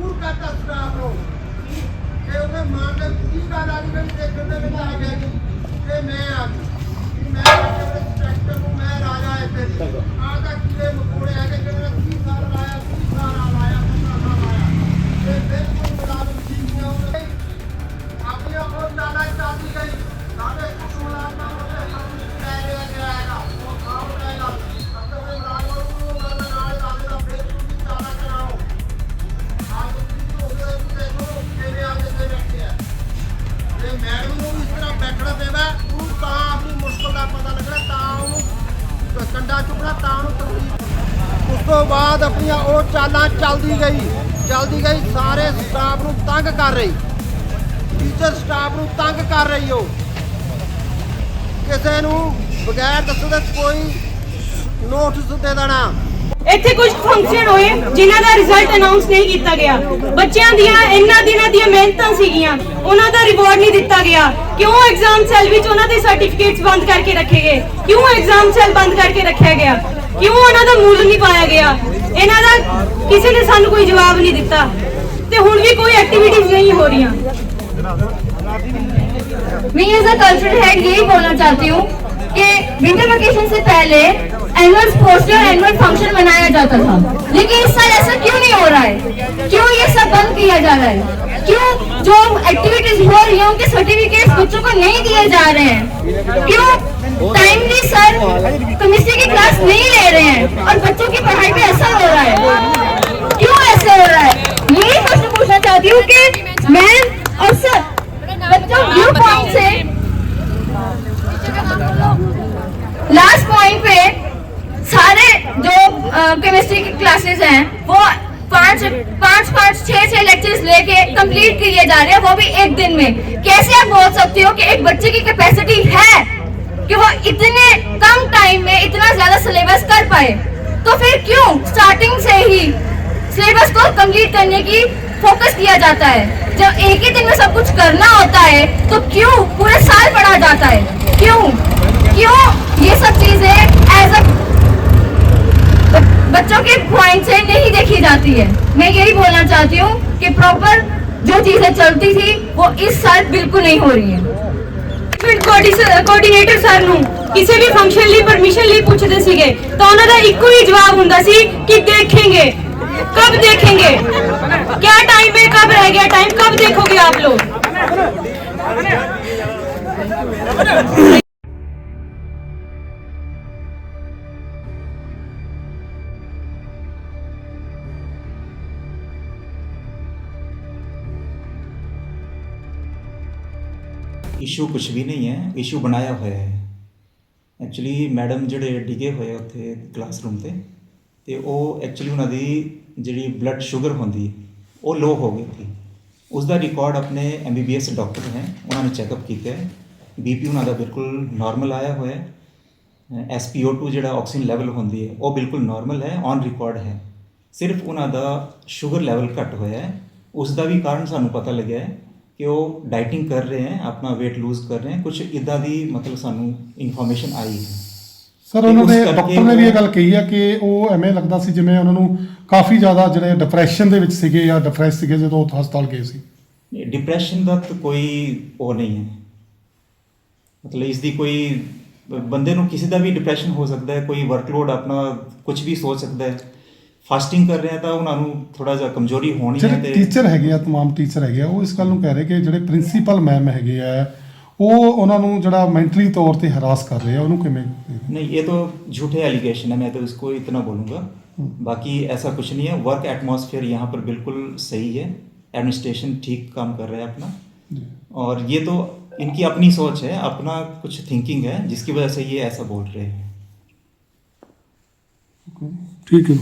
ਮਜਬੂਰ ਕਰਤਾ ਸਟਾਫ ਨੂੰ ਕਿ ਉਹਨੇ ਮਾਂ ਦੇ ਕੀ ਗੱਲ ਆ ਗਈ ਮੈਨੂੰ ਦੇਖਣ ਦੇ ਵਿੱਚ ਆ ਗਿਆ ਜੀ ਕਿ ਮੈਂ ਆ ਗਈ ਮੈਂ ਆਪਣੇ ਸਟਰਕਚਰ ਨੂੰ ਮੈਂ ਰਾਜਾ ਇੱਥੇ ਦੀ ਆਹ ਤਾਂ ਕੀੜੇ ਮਕੋੜੇ ਆ ਕੇ ਜਿਹੜਾ 30 ਸਾਲ ਲਾਇਆ 30 ਸਾਲ ਲਾਇਆ 15 ਸਾਲ ਲਾਇਆ ਤੇ ਬਿਲਕੁਲ ਮੁਲਾਜ਼ਮ ਠੀਕ ਨਹੀਂ ਹੋਵੇ ਆਪਣੀ ਉਹ ਨਾਲਾ ਚਾਹਤੀ ਗਈ ਸਾਡੇ ਕੁਸ਼ੋਲਾ ਦਾ ਉਹਦੇ ਹੱਥ ਲੈ ਲਿਆ ਜਾਏਗਾ ਉਹ ਖਾਓ ਜਾਏਗਾ ਆਪਣੇ ਮੁਲਾਜ਼ਮ ਨੂੰ ਨਾਲ ਦਾਦੇ ਦਾ ਫੇਰ ਤੁਸੀਂ ਚਾਲਾ ਕਰਾਓ ਆਪ ਤੁਸੀਂ ਉਹਦੇ ਨੂੰ ਦੇਖੋ ਕਿਵੇਂ ਆਦੇ ਤੇ ਬੈਠੇ ਆ ਤੇ ਮੈਡਮ ਨੂੰ ਇਸ ਤਰ੍ਹਾਂ ਬੈਠਣਾ ਪੈਂਦਾ ਉਹ ਤਾਂ ਆਪਣੀ ਮੁਸ਼ਕਲ ਦਾ ਪਤਾ ਲੱਗਣਾ ਤਾਂ ਉਹਨੂੰ ਕੰਡਾ ਚੁੱਕਣਾ ਤਾਂ ਉਹਨੂੰ ਤਕਲੀਫ ਉਸ ਤੋਂ ਬਾਅਦ ਆਪਣੀਆਂ ਉਹ ਚਾਲਾਂ ਚੱਲਦੀ ਗਈ ਸਾਰੇ ਸਟਾਫ ਨੂੰ ਤੰਗ ਕਰ ਰਹੀ ਟੀਚਰ ਸਟਾਫ ਨੂੰ ਤੰਗ ਕਰ ਰਹੀ ਹੋ ਕਿਸੇ ਨੂੰ ਬਗੈਰ ਦੱਸੇ ਦਾ ਕੋਈ ਨੋਟਿਸ ਦੇ ਦੇਣਾ ਇੱਥੇ ਕੁਝ ਫੰਕਸ਼ਨ ਹੋਏ ਜਿਨ੍ਹਾਂ ਦਾ ਰਿਜ਼ਲਟ ਅਨਾਉਂਸ ਨਹੀਂ ਕੀਤਾ ਗਿਆ ਬੱਚਿਆਂ ਦੀਆਂ ਇੰਨਾ ਦਿਨਾਂ ਦੀਆਂ ਮਿਹਨਤਾਂ ਸੀਗੀਆਂ ਉਹਨਾਂ ਦਾ ਰਿਵਾਰਡ ਨਹੀਂ ਦਿੱਤਾ ਗਿਆ ਕਿਉਂ ਐਗਜ਼ਾਮ ਸੈੱਲ ਵਿੱਚ ਉਹਨਾਂ ਦੇ ਸਰਟੀਫਿਕੇਟਸ ਬੰਦ ਕਰਕੇ ਰੱਖੇ ਗਏ ਕਿਉਂ ਐਗਜ਼ਾਮ ਸੈੱਲ ਬੰਦ ਕਰਕੇ ਰੱਖਿਆ ਗਿਆ ਕਿਉਂ ਉਹਨਾਂ ਦਾ ਮੁੱਲ ਨਹੀਂ ਪਾਇਆ ਗਿਆ ਇਹਨਾਂ ਦਾ ਕਿਸੇ ਨੇ ਸਾਨੂੰ ਕੋਈ ਜਵਾਬ ਨਹੀਂ ਦਿੱਤਾ ਤੇ ਹੁਣ ਵੀ ਕੋਈ ਐਕਟੀਵਿटीज नहीं हो रही। मैं एज अ कल्चरल हेड यही बोलना चाहती हूँ कि विंटर वेकेशन से पहले एनुअल स्पोर्ट्स डे और एनुअल फंक्शन मनाया जाता था लेकिन इस साल ऐसा क्यों नहीं हो रहा है क्यों ये सब बंद किया जा रहा है क्यों जो एक्टिविटीज हो रही है उनके सर्टिफिकेट्स बच्चों को नहीं दिए जा रहे हैं क्यों टाइमली सर केमिस्ट्री की क्लास नहीं ले रहे हैं और बच्चों की पढ़ाई पे असर हो रहा है क्यों ऐसे हो रहा है यही प्रश्न पूछना चाहती हूँ कि मैम और सर बच्चों व्यू पॉइंट से लास्ट पॉइंट पे सारे जो केमिस्ट्री की क्लासेस हैं वो पाँच छह लेक्चर्स लेके कंप्लीट किए जा रहे हैं वो भी एक दिन में कैसे आप बोल सकते हो कि एक बच्चे की कैपेसिटी है कि वो इतने कम टाइम में इतना ज्यादा सिलेबस कर पाए तो फिर क्यों स्टार्टिंग से ही सिलेबस को कंप्लीट करने की फोकस किया जाता है जब एक ही दिन में सब कुछ करना होता है तो क्यों पूरे साल पढ़ा जाता है क्यों ये सब चीजें एज अ बच्चों के पॉइंट से नहीं देखी जाती है। मैं यही बोलना चाहती हूँ कि प्रॉपर जो चीजें चलती थी वो इस साल बिल्कुल नहीं हो रही है। ਕੋਆਰਡੀਨੇਟਰ ਸਰ ਨੂੰ ਕਿਸੇ ਵੀ ਫੰਕਸ਼ਨ ਲਈ ਪਰਮਿਸ਼ਨ ਲਈ ਪੁੱਛਦੇ ਸੀਗੇ ਤਾਂ ਉਹਨਾਂ ਦਾ ਇੱਕੋ ਹੀ ਜਵਾਬ ਹੁੰਦਾ ਸੀ ਕਿ देखेंगे कब देखेंगे क्या टाइम है कब रह गया टाइम कब देखोगे आप लोग। इशू कुछ भी नहीं है इशू बनाया हुआ है एक्चुअली मैडम ਜਿਹੜੇ ਡਿਗੇ ਹੋਏ ਉੱਥੇ ਕਲਾਸਰੂਮ ਤੇ ਉਹ ਐਕਚੁਅਲੀ ਉਹਨਾਂ ਦੀ ਜਿਹੜੀ ਬਲੱਡ ਸ਼ੂਗਰ ਹੁੰਦੀ ਉਹ ਲੋ ਹੋ ਗਈ ਸੀ ਉਸ ਦਾ ਰਿਕਾਰਡ ਆਪਣੇ MBBS ਡਾਕਟਰ ਹੈ ਉਹਨਾਂ ਨੇ ਚੈੱਕਅਪ ਕੀਤਾ ਹੈ BP ਉਹਨਾਂ ਦਾ ਬਿਲਕੁਲ ਨਾਰਮਲ ਆਇਆ ਹੋਇਆ ਹੈ SpO2 ਜਿਹੜਾ ਆਕਸੀਜਨ ਲੈਵਲ ਹੁੰਦੀ ਹੈ ਉਹ ਬਿਲਕੁਲ ਨਾਰਮਲ ਹੈ ਔਨ ਰਿਕਾਰਡ ਹੈ ਸਿਰਫ ਉਹਨਾਂ ਦਾ ਸ਼ੂਗਰ ਲੈਵਲ ਘੱਟ ਹੋਇਆ ਹੈ ਉਸ ਦਾ ਵੀ ਕਾਰਨ ਸਾਨੂੰ ਪਤਾ ਲੱਗਿਆ ਹੈ कि वो डाइटिंग कर रहे हैं अपना वेट लूज कर रहे हैं कुछ इदा दी मतलब सानू इन्फॉर्मेशन आई है सर उन्होंने डॉक्टर ने भी ये गल कही है कि वो एवें लगता सी जिवें उन्होंने काफ़ी ज़्यादा जिहड़े डिप्रैशन दे विच सीगे या डिप्रैस सीगे जदों हस्पताल गए सी डिप्रैशन का तो कोई वो नहीं है मतलब इसकी कोई बंदे नूं किसी का भी डिप्रैशन हो सकता है कोई वर्कलोड अपना कुछ भी सोच सकता है ਫਾਸਟਿੰਗ ਕਰ ਰਹੇ ਤਾਂ ਉਹਨਾਂ ਨੂੰ ਥੋੜਾ ਜਿਹਾ ਕਮਜ਼ੋਰੀ ਹੋਣੀ ਹੈ ਤੇ ਟੀਚਰ ਹੈਗੇ ਆ तमाम ਟੀਚਰ ਹੈਗੇ ਆ ਉਹ ਇਸ ਗੱਲ ਨੂੰ ਕਹਿ ਰਹੇ ਕਿ ਜਿਹੜੇ ਪ੍ਰਿੰਸੀਪਲ ਮੈਮ ਹੈਗੇ ਆ ਉਹ ਉਹਨਾਂ ਨੂੰ ਜਿਹੜਾ ਮੈਂਟਲੀ ਤੌਰ ਤੇ ਹਰਾਸ ਕਰ ਰਹੇ ਆ ਉਹਨੂੰ ਕਿਵੇਂ नहीं ये तो झूठे एलिगेशन है मैं तो इसको इतना बोलूँगा बाकी ऐसा कुछ नहीं है वर्क एटमॉस्फेयर यहाँ पर बिल्कुल सही है एडमिनिस्ट्रेशन ठीक काम कर रहा है अपना और ये तो इनकी अपनी सोच है अपना कुछ थिंकिंग है जिसकी वजह से ये ऐसा बोल रहे हैं ठीक है।